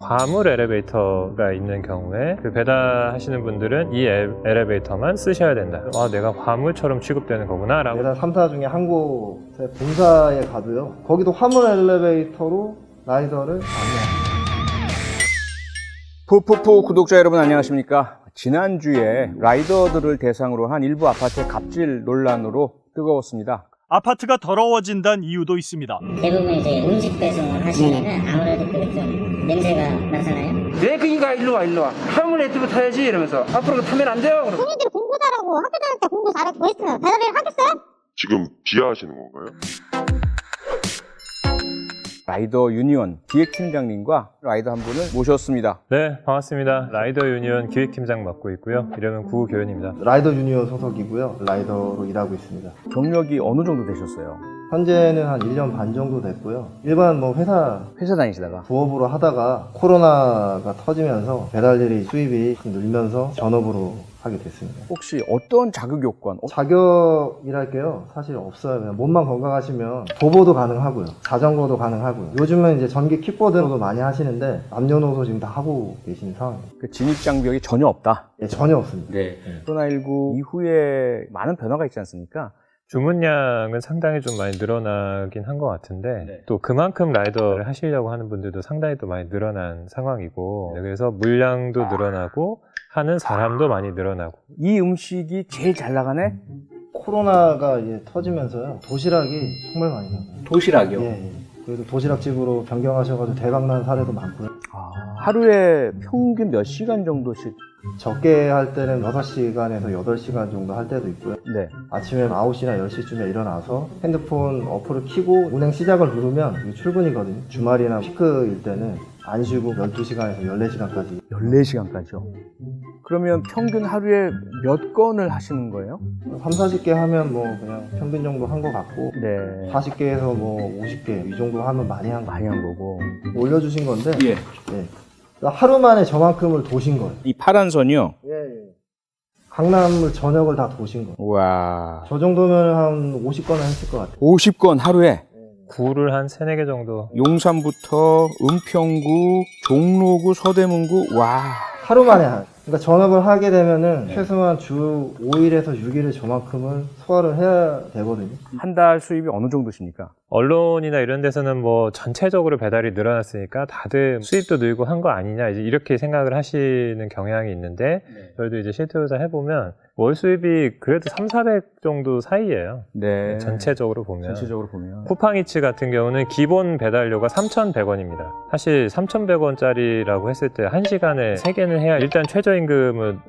화물 엘리베이터가 있는 경우에 그 배달하시는 분들은 이 엘리베이터만 쓰셔야 된다. 아, 내가 화물처럼 취급되는 거구나 라고. 배달 3사 중에 한 곳에 본사에 가도요, 거기도 화물 엘리베이터로 라이더를 안내합니다. 푸푸푸 구독자 여러분 안녕하십니까. 지난주에 라이더들을 대상으로 한 일부 아파트의 갑질 논란으로 뜨거웠습니다. 아파트가 더러워진다는 이유도 있습니다. 대부분 이제 음식 배송을 하시면은 아무래도 그 좀 냄새가 나잖아요. 왜 그니까 일로 와 화물 네트워크 타야지 이러면서 앞으로 타면 안 돼요. 본인들이 공부 잘하고 학교 다닐 때 공부 잘했고 했으면 배달일 하겠어요? 지금 비하하시는 건가요? 라이더 유니온 기획팀장님과 라이더 한 분을 모셨습니다. 네, 반갑습니다. 라이더 유니온 기획팀장 맡고 있고요. 이름은 구교현입니다. 라이더 유니온 소속이고요, 라이더로 일하고 있습니다. 경력이 어느 정도 되셨어요? 현재는 한 1년 반 정도 됐고요. 일반 회사 다니시다가 부업으로 하다가 코로나가 터지면서 배달일이 수입이 늘면서 전업으로 하게 됐습니다. 혹시 어떤 자격 요건? 자격이랄게요, 사실 없어요. 그냥 몸만 건강하시면 도보도 가능하고요, 자전거도 가능하고요. 요즘은 이제 전기 킥보드도 많이 하시는데 남녀노소 지금 다 하고 계신 상황입니다. 그 진입 장벽이 전혀 없다. 예, 전혀 없습니다. 코로나19 이후에 많은 변화가 있지 않습니까? 주문량은 상당히 좀 많이 늘어나긴 한 것 같은데 또 그만큼 라이더를 하시려고 하는 분들도 상당히 또 많이 늘어난 상황이고, 그래서 물량도 늘어나고 하는 사람도 많이 늘어나고. 이 음식이 제일 잘 나가네? 코로나가 이제 터지면서요, 도시락이 정말 많이 나가요. 도시락이요? 예. 그래도 도시락집으로 변경하셔가지고 대박난 사례도 많고요. 하루에 평균 몇 시간 정도씩? 적게 할 때는 6시간에서 8시간 정도 할 때도 있고요. 네. 아침에 9시나 10시쯤에 일어나서 핸드폰 어플을 켜고 운행 시작을 누르면 이게 출근이거든요. 주말이나 피크일 때는 안 쉬고 12시간에서 14시간까지. 14시간까지요? 그러면 평균 하루에 몇 건을 하시는 거예요? 3, 40개 하면 뭐 그냥 평균 정도 한 것 같고, 네. 40개에서 뭐 50개 이 정도 하면 많이 한 거고. 올려주신 건데, 예. 그러니까 하루 만에 저만큼을 도신 거예요. 이 파란 선이요? 예. 강남을 전역을 다 도신 거예요. 와. 저 정도면 한 50건은 했을 것 같아요. 50건 하루에? 구를 한 3, 4개 정도. 용산부터 은평구, 종로구, 서대문구, 와. 하루 만에 그러니까 전업을 하게 되면은 최소한 주 5일에서 6일을 저만큼을 소화를 해야 되거든요. 한 달 수입이 어느 정도십니까? 언론이나 이런 데서는 뭐 전체적으로 배달이 늘어났으니까 다들 수입도 늘고 한 거 아니냐, 이제 이렇게 생각을 하시는 경향이 있는데, 저희도 이제 실토조사 해보면 월 수입이 그래도 300-400 정도 사이예요. 네. 전체적으로 보면. 쿠팡이츠 같은 경우는 기본 배달료가 3,100원입니다. 사실 3,100원짜리라고 했을 때 1시간에 3개는 해야 일단 최저임금은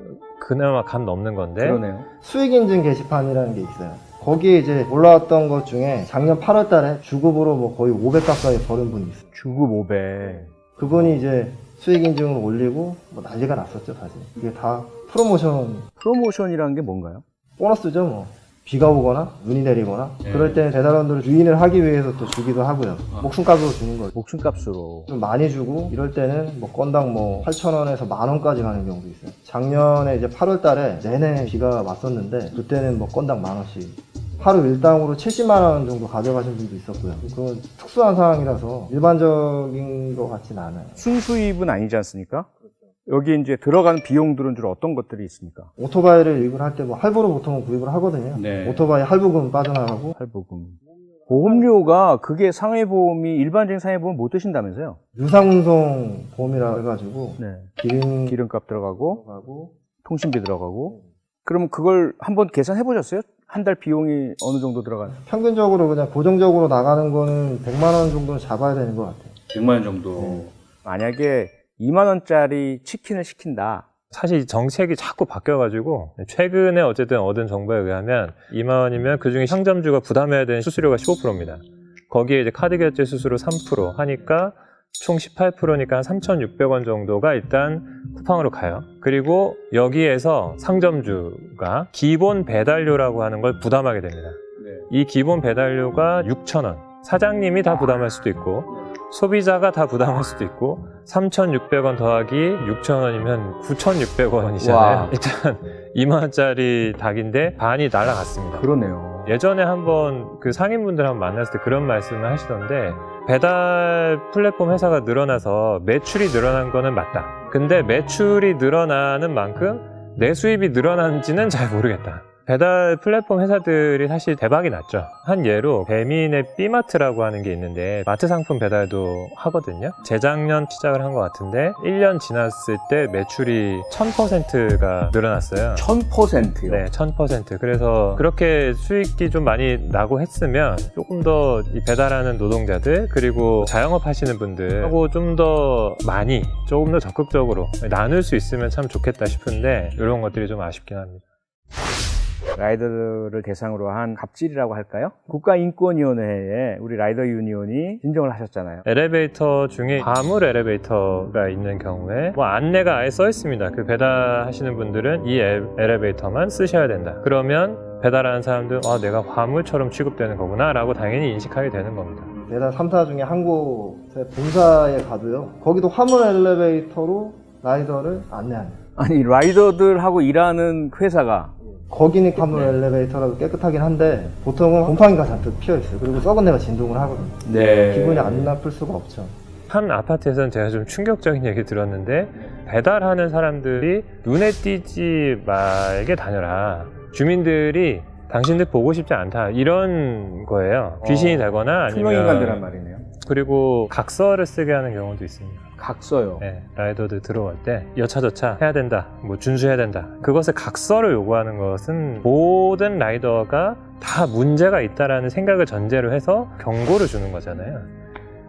그나마 감 넘는 건데. 그러네요. 수익인증 게시판이라는 게 있어요. 거기에 이제 올라왔던 것 중에 작년 8월 달에 주급으로 뭐 거의 500 가까이 벌은 분이 있어요. 주급 500. 그분이 이제 수익인증을 올리고 뭐 난리가 났었죠, 사실. 이게 다 프로모션이라는 게 뭔가요? 보너스죠, 뭐. 비가 오거나 눈이 내리거나 그럴 때는 배달원들을 유인을 하기 위해서 또 주기도 하고요. 목숨값으로 주는 거죠. 목숨값으로. 좀 많이 주고, 이럴 때는 뭐 건당 뭐 8,000원에서 10,000원까지 가는 경우도 있어요. 작년에 이제 8월 달에 내내 비가 왔었는데, 그때는 뭐 건당 10,000원씩. 하루 일당으로 70만 원 정도 가져가신 분도 있었고요. 그건 특수한 상황이라서 일반적인 것 같진 않아요. 순수입은 아니지 않습니까? 여기 이제 들어가는 비용들은 주로 어떤 것들이 있습니까? 오토바이를 구입을 할 때 뭐 할부로 보통 구입을 하거든요. 오토바이 할부금 빠져나가고. 할부금. 보험료가 그게 상해보험이 일반적인 상해보험 못 드신다면서요? 유상운송 보험이라 해가지고 기름값 들어가고 통신비 들어가고. 그러면 그걸 한번 계산해 보셨어요? 한 달 비용이 어느 정도 들어가요? 평균적으로 그냥 고정적으로 나가는 거는 100만 원 정도는 잡아야 되는 것 같아요. 100만 원 정도. 만약에 2만 원짜리 치킨을 시킨다. 사실 정책이 자꾸 바뀌어가지고 최근에 어쨌든 얻은 정보에 의하면 2만 원이면 그중에 상점주가 부담해야 되는 수수료가 15%입니다. 거기에 이제 카드 결제 수수료 3% 하니까 총 18%니까 한 3,600원 정도가 일단 쿠팡으로 가요. 그리고 여기에서 상점주가 기본 배달료라고 하는 걸 부담하게 됩니다. 이 기본 배달료가 6,000원. 사장님이 다 부담할 수도 있고 소비자가 다 부담할 수도 있고, 3,600원 더하기 6,000원이면 9,600원이잖아요. 일단 2만 원짜리 닭인데 반이 날아갔습니다. 그러네요. 예전에 한번 그 상인분들 한번 만났을 때 그런 말씀을 하시던데, 배달 플랫폼 회사가 늘어나서 매출이 늘어난 거는 맞다. 근데 매출이 늘어나는 만큼 내 수입이 늘어난지는 잘 모르겠다. 배달 플랫폼 회사들이 사실 대박이 났죠. 한 예로 배민의 B마트라고 하는 게 있는데 마트 상품 배달도 하거든요. 재작년 시작을 한 것 같은데 1년 지났을 때 매출이 1000%가 늘어났어요. 1000%요? 네, 1000%. 그래서 그렇게 수익이 좀 많이 나고 했으면 조금 더 이 배달하는 노동자들 그리고 자영업 하시는 분들하고 좀 더 많이 조금 더 적극적으로 나눌 수 있으면 참 좋겠다 싶은데 이런 것들이 좀 아쉽긴 합니다. 라이더를 대상으로 한 갑질이라고 할까요? 국가인권위원회에 우리 라이더 유니온이 진정을 하셨잖아요. 엘리베이터 중에 화물 엘리베이터가 있는 경우에 뭐 안내가 아예 써 있습니다. 그 배달하시는 분들은 이 엘리베이터만 쓰셔야 된다. 그러면 배달하는 사람들 내가 화물처럼 취급되는 거구나 라고 당연히 인식하게 되는 겁니다. 배달 3사 중에 한 곳의 본사에 가도요. 거기도 화물 엘리베이터로 라이더를 안내합니다. 아니 라이더들하고 일하는 회사가 거기는 화물 엘리베이터라도 깨끗하긴 한데 보통은 곰팡이가 잔뜩 피어있어요. 그리고 썩은 데가 진동을 하거든요. 기분이 안 나쁠 수가 없죠. 한 아파트에서는 제가 좀 충격적인 얘기 들었는데 배달하는 사람들이 눈에 띄지 말게 다녀라. 주민들이 당신들 보고 싶지 않다. 이런 거예요. 귀신이 되거나 투명인간들란 아니면 말이네요. 그리고 각서를 쓰게 하는 경우도 있습니다. 각서요. 네, 라이더들 들어올 때 여차저차 해야 된다, 뭐 준수해야 된다. 그것을 각서를 요구하는 것은 모든 라이더가 다 문제가 있다라는 생각을 전제로 해서 경고를 주는 거잖아요.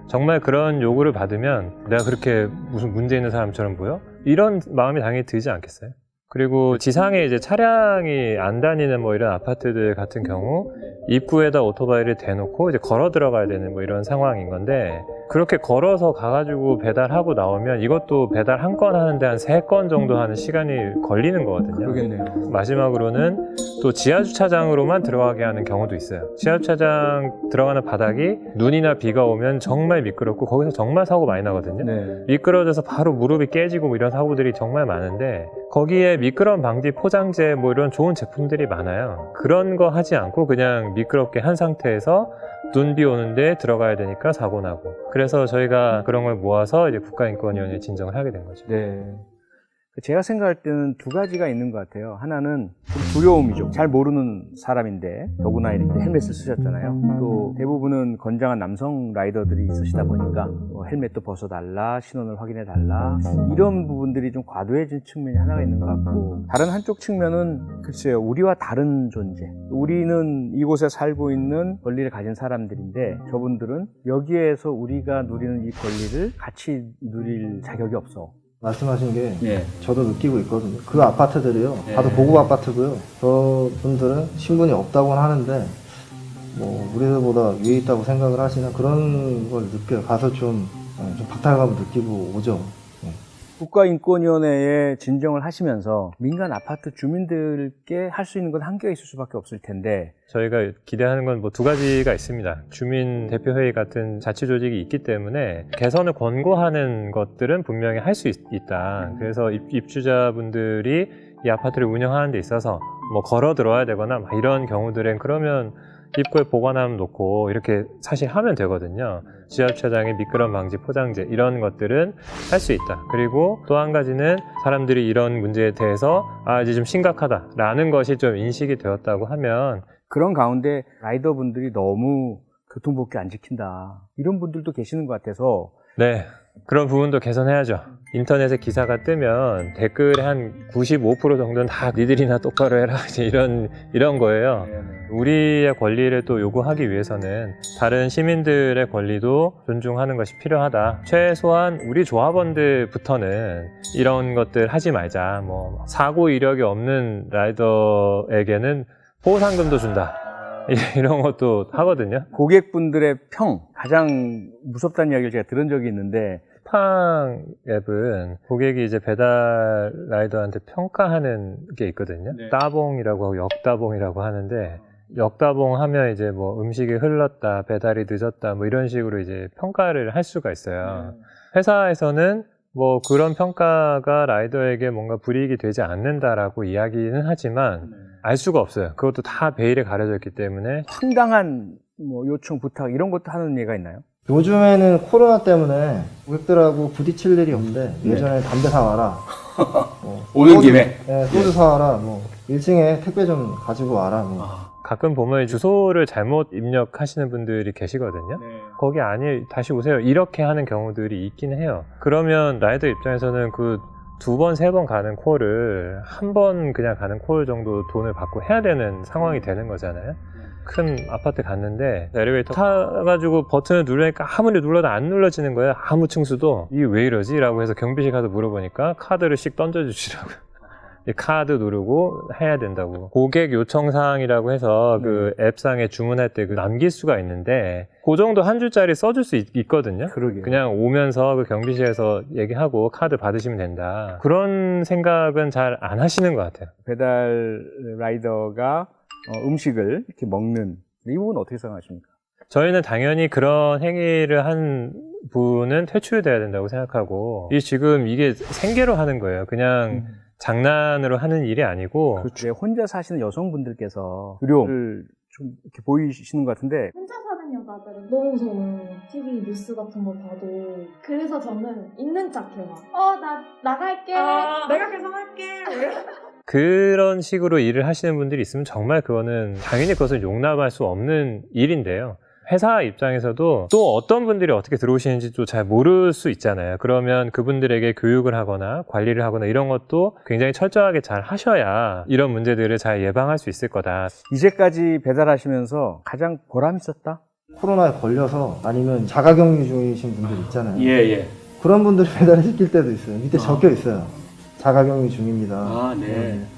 정말 그런 요구를 받으면 내가 그렇게 무슨 문제 있는 사람처럼 보여? 이런 마음이 당연히 들지 않겠어요? 그리고 지상에 이제 차량이 안 다니는 뭐 이런 아파트들 같은 경우 입구에다 오토바이를 대놓고 이제 걸어 들어가야 되는 뭐 이런 상황인 건데 그렇게 걸어서 가가지고 배달하고 나오면 이것도 배달 한 건 하는데 한 3건 정도 하는 시간이 걸리는 거거든요. 그러겠네요. 마지막으로는 또 지하주차장으로만 들어가게 하는 경우도 있어요. 지하주차장 들어가는 바닥이 눈이나 비가 오면 정말 미끄럽고 거기서 정말 사고 많이 나거든요. 네. 미끄러져서 바로 무릎이 깨지고 뭐 이런 사고들이 정말 많은데 거기에 미끄럼 방지 포장재 뭐 이런 좋은 제품들이 많아요. 그런 거 하지 않고 그냥 미끄럽게 한 상태에서 눈 비 오는데 들어가야 되니까 사고 나고. 그래서 저희가 그런 걸 모아서 이제 국가인권위원회에 진정을 하게 된 거죠. 네. 제가 생각할 때는 두 가지가 있는 것 같아요. 하나는 좀 두려움이죠. 잘 모르는 사람인데 더구나 이렇게 헬멧을 쓰셨잖아요. 또 대부분은 건장한 남성 라이더들이 있으시다 보니까 헬멧도 벗어달라, 신원을 확인해달라 이런 부분들이 좀 과도해진 측면이 하나가 있는 것 같고 다른 한쪽 측면은 글쎄요. 우리와 다른 존재. 우리는 이곳에 살고 있는 권리를 가진 사람들인데 저분들은 여기에서 우리가 누리는 이 권리를 같이 누릴 자격이 없어. 말씀하신 게 예. 저도 느끼고 있거든요. 그 아파트들이요. 다들 고급 아파트고요. 저분들은 신분이 없다고는 하는데 뭐 우리들보다 위에 있다고 생각을 하시는 그런 걸 느껴요. 가서 좀 박탈감을 느끼고 오죠. 국가인권위원회에 진정을 하시면서 민간 아파트 주민들께 할 수 있는 건 한계가 있을 수밖에 없을 텐데 저희가 기대하는 건 뭐 2가지가 있습니다. 주민 대표회의 같은 자치 조직이 있기 때문에 개선을 권고하는 것들은 분명히 할 수 있다. 그래서 입주자분들이 이 아파트를 운영하는 데 있어서 뭐 걸어 들어와야 되거나 막 이런 경우들은 그러면 입구에 보관함 놓고 이렇게 사실 하면 되거든요. 지하주차장의 미끄럼 방지 포장재 이런 것들은 할 수 있다. 그리고 또 한 가지는 사람들이 이런 문제에 대해서 이제 좀 심각하다라는 것이 좀 인식이 되었다고 하면 그런 가운데 라이더분들이 너무 교통법규 안 지킨다 이런 분들도 계시는 것 같아서 네, 그런 부분도 개선해야죠. 인터넷에 기사가 뜨면 댓글의 한 95% 정도는 다 니들이나 똑바로 해라 이런 거예요. 우리의 권리를 또 요구하기 위해서는 다른 시민들의 권리도 존중하는 것이 필요하다. 최소한 우리 조합원들부터는 이런 것들 하지 말자. 뭐 사고 이력이 없는 라이더에게는 보상금도 준다. 이런 것도 하거든요. 고객분들의 평 가장 무섭다는 이야기를 제가 들은 적이 있는데 쿠팡 앱은 고객이 이제 배달 라이더한테 평가하는 게 있거든요. 따봉이라고 하고 역따봉이라고 하는데 역따봉 하면 이제 뭐 음식이 흘렀다, 배달이 늦었다, 뭐 이런 식으로 이제 평가를 할 수가 있어요. 회사에서는 뭐 그런 평가가 라이더에게 뭔가 불이익이 되지 않는다라고 이야기는 하지만 알 수가 없어요. 그것도 다 베일에 가려져 있기 때문에 황당한 뭐 요청, 부탁 이런 것도 하는 예가 있나요? 요즘에는 코로나 때문에 고객들하고 부딪힐 일이 없는데 예전에 담배 사와라. 오는 소주, 김에. 네, 소주 사와라. 뭐 1층에 택배 좀 가지고 와라. 뭐. 가끔 보면 주소를 잘못 입력하시는 분들이 계시거든요. 거기 아니 다시 오세요. 이렇게 하는 경우들이 있긴 해요. 그러면 라이더 입장에서는 그 2번, 3번 가는 콜을 한 번 그냥 가는 콜 정도 돈을 받고 해야 되는 상황이 되는 거잖아요. 큰 아파트 갔는데 엘리베이터 타가지고 버튼을 누르니까 아무리 눌러도 안 눌러지는 거예요. 아무 층수도. 이게 왜 이러지? 라고 해서 경비실 가서 물어보니까 카드를 씩 던져주시라고요. 이 카드 누르고 해야 된다고. 고객 요청사항이라고 해서 그 앱상에 주문할 때 그 남길 수가 있는데 그 정도 한 줄짜리 써줄 수 있거든요. 그러게요. 그냥 오면서 그 경비실에서 얘기하고 카드 받으시면 된다. 그런 생각은 잘 안 하시는 것 같아요. 배달 라이더가 음식을 이렇게 먹는 이 부분은 어떻게 생각하십니까? 저희는 당연히 그런 행위를 한 분은 퇴출돼야 된다고 생각하고 지금 이게 생계로 하는 거예요. 그냥 장난으로 하는 일이 아니고 그렇죠. 혼자 사시는 여성분들께서 두려움을 좀 이렇게 보이시는 것 같은데 혼자 사는 여자들은 너무 무서워요. TV 뉴스 같은 거 봐도. 그래서 저는 있는 척 해요. 나 나갈게. 내가 계속 할게. 그런 식으로 일을 하시는 분들이 있으면 정말 그거는 당연히 그것을 용납할 수 없는 일인데요. 회사 입장에서도 또 어떤 분들이 어떻게 들어오시는지 또 잘 모를 수 있잖아요. 그러면 그분들에게 교육을 하거나 관리를 하거나 이런 것도 굉장히 철저하게 잘 하셔야 이런 문제들을 잘 예방할 수 있을 거다. 이제까지 배달하시면서 가장 보람 있었다? 코로나에 걸려서 아니면 자가격리 중이신 분들 있잖아요. 예. 그런 분들 배달을 시킬 때도 있어요. 밑에 적혀 있어요. 자가격리 중입니다.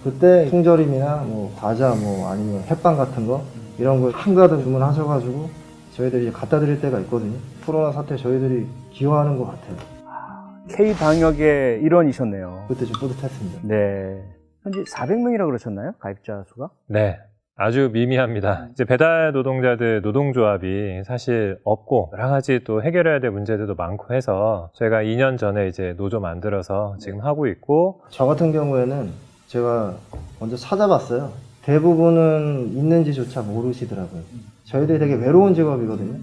그때 통조림이나 뭐 과자 뭐 아니면 햇빵 같은 거 이런 거 한가득 주문하셔가지고 저희들이 이제 갖다 드릴 때가 있거든요. 코로나 사태 저희들이 기여하는 것 같아요. K방역의 일원이셨네요. 그때 좀 뿌듯했습니다. 네. 현재 400명이라고 그러셨나요? 가입자 수가? 네. 아주 미미합니다. 이제 배달 노동자들 노동조합이 사실 없고 여러 가지 또 해결해야 될 문제들도 많고 해서 저희가 2년 전에 이제 노조 만들어서 지금 하고 있고 저 같은 경우에는 제가 먼저 찾아봤어요. 대부분은 있는지조차 모르시더라고요. 저희들이 되게 외로운 직업이거든요.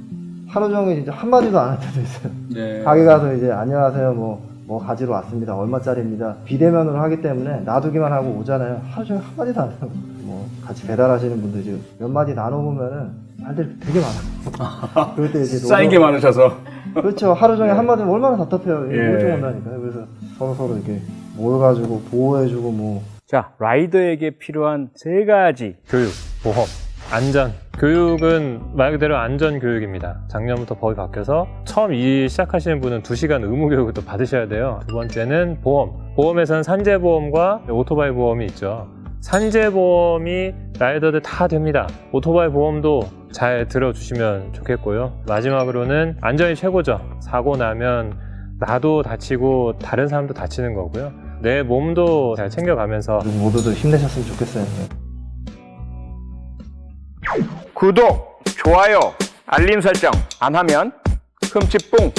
하루 종일 이제 한마디도 안 할 때도 있어요. 가게 가서 이제 안녕하세요 뭐 가지러 왔습니다. 얼마짜리입니다. 비대면으로 하기 때문에 놔두기만 하고 오잖아요. 하루 종일 한마디도 안 하고 뭐 같이 배달하시는 분들 이제 몇 마디 나눠보면은 말들이 되게 많아요. 그럴 때 이제 쌓인 게 많으셔서. 그렇죠. 하루 종일 한마디면 얼마나 답답해요. 예. 우울증 온다니까요. 그래서 서로 이렇게 모여가지고 보호해주고 뭐. 자, 라이더에게 필요한 3가지. 교육, 보험, 안전. 교육은 말 그대로 안전 교육입니다. 작년부터 법이 바뀌어서 처음 일 시작하시는 분은 2시간 의무 교육을 또 받으셔야 돼요. 두 번째는 보험. 보험에서는 산재보험과 오토바이 보험이 있죠. 산재보험이 라이더들 다 됩니다. 오토바이 보험도 잘 들어주시면 좋겠고요. 마지막으로는 안전이 최고죠. 사고 나면 나도 다치고 다른 사람도 다치는 거고요. 내 몸도 잘 챙겨가면서 모두들 힘내셨으면 좋겠어요. 구독, 좋아요, 알림 설정 안 하면 흠칫뿡